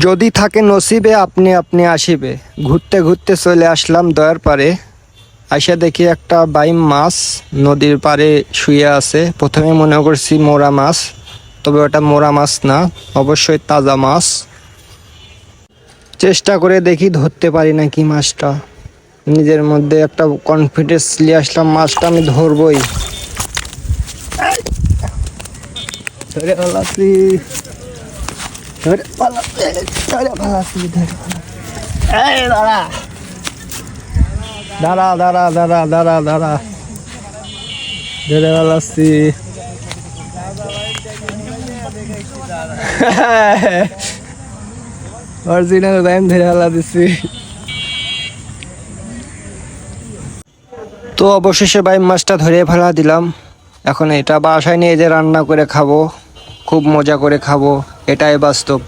যদি থাকে নসিবে আপনি আপনি আসিবে। ঘুরতে ঘুরতে চলে আসলাম দয়ার পারে। আইসা দেখি একটা বাইম মাছ নদীর পারে শুয়ে আছে। প্রথমে মনে করছি মোরা মাছ, তবে ওটা মোরা মাছ না, অবশ্যই তাজা মাছ। চেষ্টা করে দেখি ধরতে পারি নাকি মাছটা। নিজের মধ্যে একটা কনফিডেন্স নিয়ে আসলাম, মাছটা আমি ধরবই। ধরে ফেলাছি, ধরে ফেলাছি, ধরে ফেলাছি, ধরে ফেলাছি। এই দাঁড়া দাঁড়া দাঁড়া দাঁড়া দাঁড়া দাঁড়া, ধরে ফেলাছি। অরিজিনাল টাইম ধরে ফেলা দিচ্ছি। তো অবশেষে বাইম মাছটা ধরে ফেলা দিলাম। এখন এটা বাসায় নিয়ে যে রান্না করে খাবো, খুব মজা করে খাবো, এটাই বাস্তব।